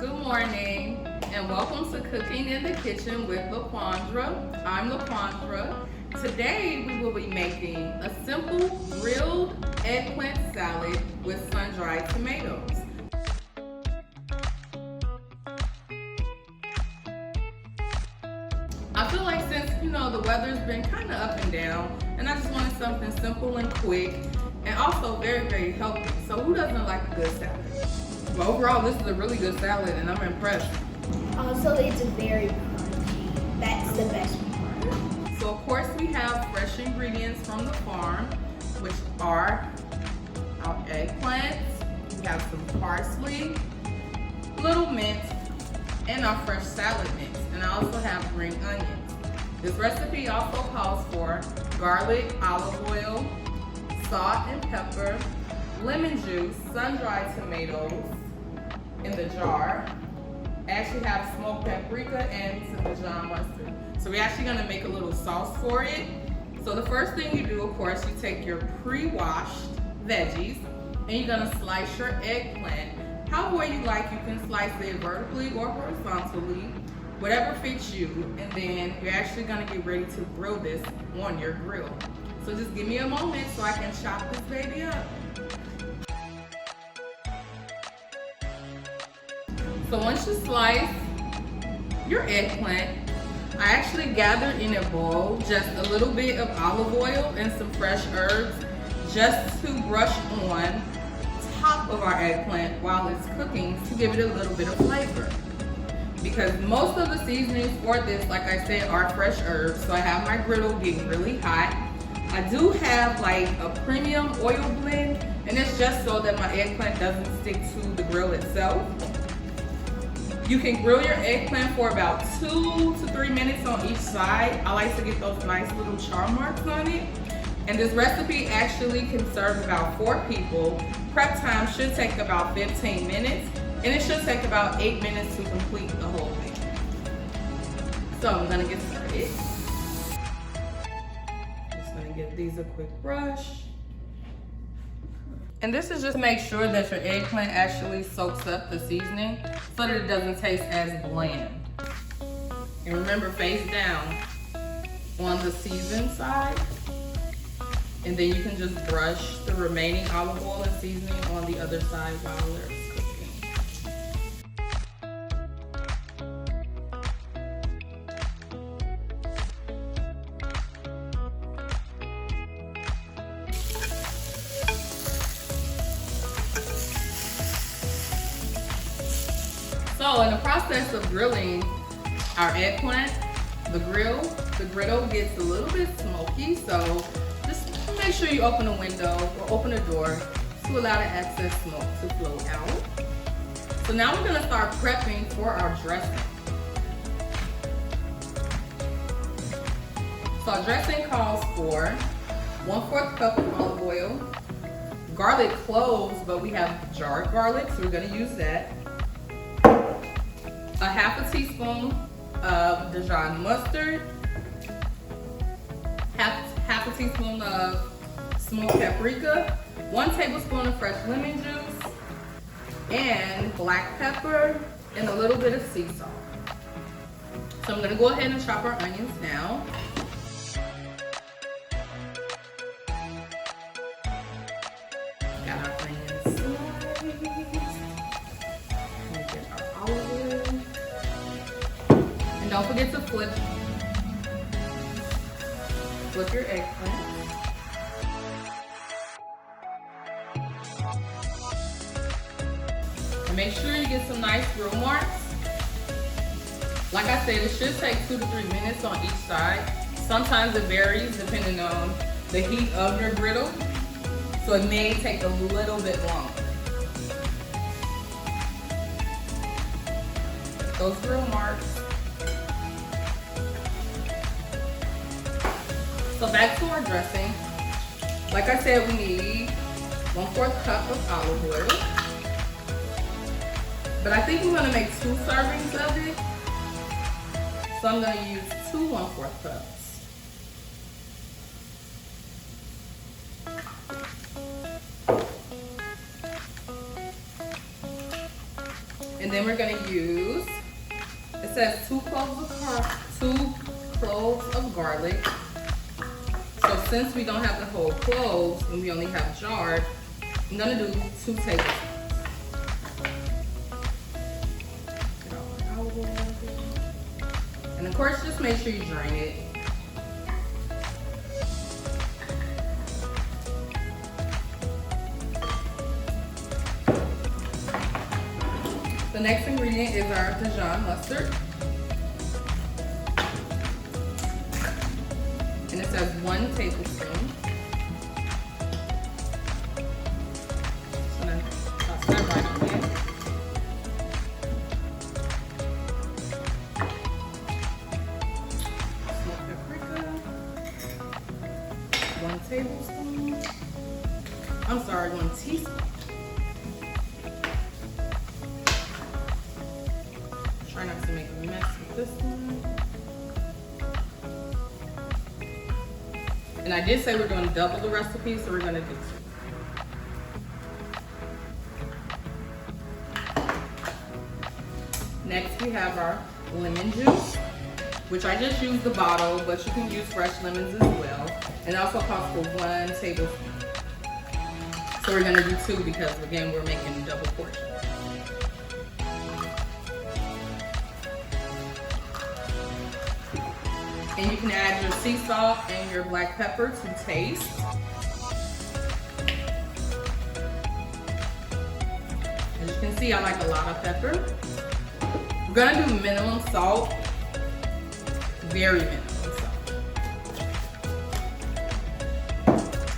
Good morning, and welcome to Cooking in the Kitchen with LaQuandra. I'm LaQuandra. Today we will be making a simple grilled eggplant salad with sun-dried tomatoes. I feel like since, the weather's been kind of up and down, and I just wanted something simple and quick, and also very, very healthy. So who doesn't like a good salad? Well, overall, this is a really good salad, and I'm impressed. Also, it's very crunchy. That's the best part. So, of course, we have fresh ingredients from the farm, which are our eggplants, we have some parsley, little mint, and our fresh salad mix. And I also have green onions. This recipe also calls for garlic, olive oil, salt and pepper, lemon juice, sun-dried tomatoes in the jar. I actually have smoked paprika and some Dijon mustard. So we're actually gonna make a little sauce for it. So the first thing you do, of course, you take your pre-washed veggies and you're gonna slice your eggplant. However you like, you can slice it vertically or horizontally, whatever fits you. And then you're actually gonna get ready to grill this on your grill. So just give me a moment so I can chop this baby up. So once you slice your eggplant, I actually gathered in a bowl just a little bit of olive oil and some fresh herbs just to brush on top of our eggplant while it's cooking to give it a little bit of flavor. Because most of the seasonings for this, like I said, are fresh herbs. So I have my griddle getting really hot. I do have like a premium oil blend, and it's just so that my eggplant doesn't stick to the grill itself. You can grill your eggplant for about 2 to 3 minutes on each side. I like to get those nice little char marks on it. And this recipe actually can serve about 4 people. Prep time should take about 15 minutes, and it should take about 8 minutes to complete the whole thing. So I'm gonna get started. Just gonna give these a quick brush. And this is just to make sure that your eggplant actually soaks up the seasoning so that it doesn't taste as bland. And remember, face down on the seasoned side. And then you can just brush the remaining olive oil and seasoning on the other side while it's cooking. So in the process of grilling our eggplant, the griddle gets a little bit smoky, so just make sure you open a window or open a door to allow the excess smoke to flow out. So now we're gonna start prepping for our dressing. So our dressing calls for 1/4 cup of olive oil, garlic cloves, but we have jarred garlic, so we're gonna use that. A half a teaspoon of Dijon mustard, half a teaspoon of smoked paprika, 1 tablespoon of fresh lemon juice, and black pepper, and a little bit of sea salt. So I'm gonna go ahead and chop our onions now. Got our onions sliced. Get our olive oil. And don't forget to flip your eggplant. And make sure you get some nice grill marks. Like I said, it should take 2 to 3 minutes on each side. Sometimes it varies depending on the heat of your griddle, so it may take a little bit longer. Those grill marks. So back to our dressing. Like I said, we need 1/4 cup of olive oil. But I think we're gonna make 2 servings of it. So I'm gonna use 2 1/4 cups. And then we're gonna use, it says 2 cloves of garlic. So since we don't have the whole cloves and we only have jarred, I'm gonna do 2 tablespoons. Get all my olive oil. And of course, just make sure you drain it. The next ingredient is our Dijon mustard. And it says 1 tablespoon. So then toss that right on in. Smoked paprika. 1 tablespoon. I'm sorry, 1 teaspoon. Try not to make a mess with this one. And I did say we're going to double the recipe, so we're going to do 2. Next, we have our lemon juice, which I just used the bottle, but you can use fresh lemons as well. And it also calls for 1 tablespoon. So we're going to do 2 because, again, we're making a double portion. And you can add your sea salt and your black pepper to taste. As you can see, I like a lot of pepper. We're gonna do minimum salt, very minimum salt.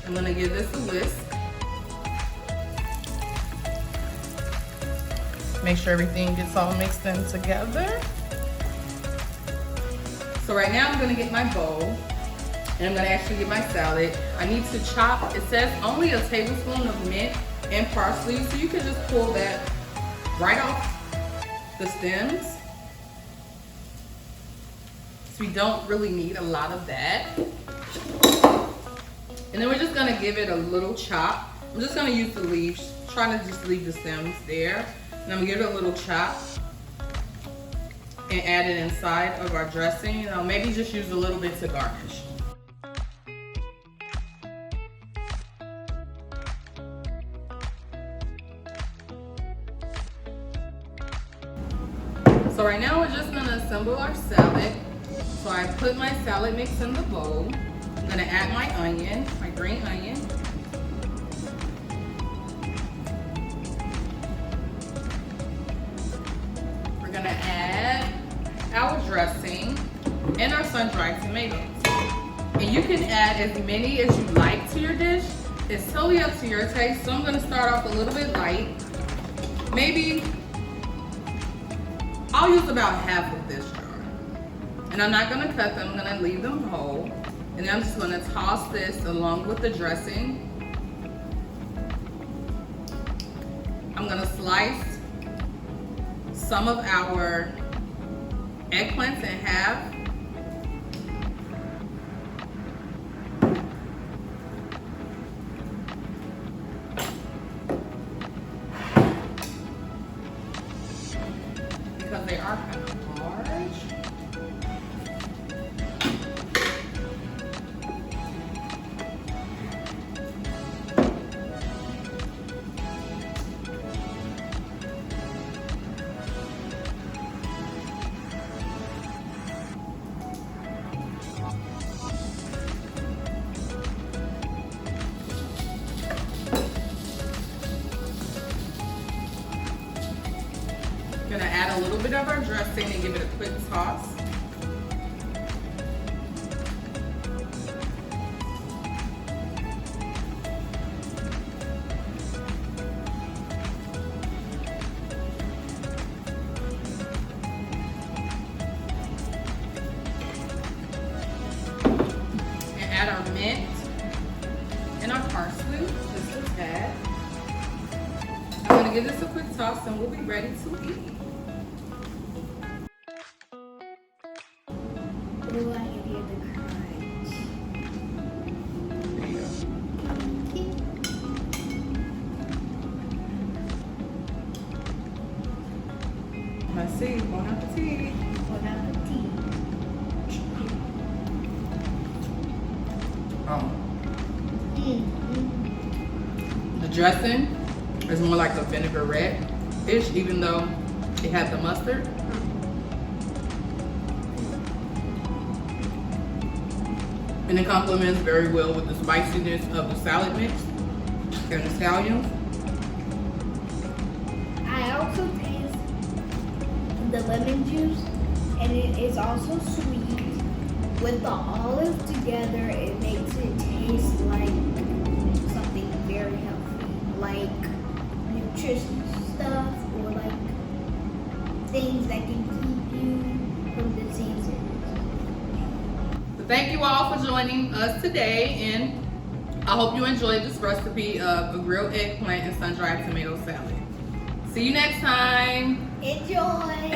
I'm gonna give this a whisk. Make sure everything gets all mixed in together. So right now I'm gonna get my bowl and I'm gonna actually get my salad. I need to chop, it says only a tablespoon of mint and parsley, so you can just pull that right off the stems. So we don't really need a lot of that. And then we're just gonna give it a little chop. I'm just gonna use the leaves, trying to just leave the stems there. And I'm gonna give it a little chop and add it inside of our dressing. You know, maybe just use a little bit to garnish. So right now we're just gonna assemble our salad. So I put my salad mix in the bowl. I'm gonna add my onion, my green onion. We're gonna add our dressing and our sun-dried tomatoes. And you can add as many as you like to your dish. It's totally up to your taste. So I'm gonna start off a little bit light. Maybe I'll use about half of this jar. And I'm not gonna cut them, I'm gonna leave them whole. And then I'm just gonna toss this along with the dressing. I'm gonna slice some of our eggplants in half. Because they are kind of large. Gonna add a little bit of our dressing and give it a quick toss. And add our mint and our parsley, just a tad. I'm gonna give this a quick toss and we'll be ready to eat. Ooh, I can hear the crunch. Let's see. Bon appetit. Bon appetit. Oh. Mm. The dressing is more like a vinaigrette-ish, even though it had the mustard. And it complements very well with the spiciness of the salad mix and the scallions. I also taste the lemon juice, and it is also sweet. With the olives together, it makes it taste like something very healthy, like nutritious stuff, or like things that can keep you from diseases. So thank you all for joining us today, and I hope you enjoyed this recipe of a grilled eggplant and sun-dried tomato salad. See you next time. Enjoy!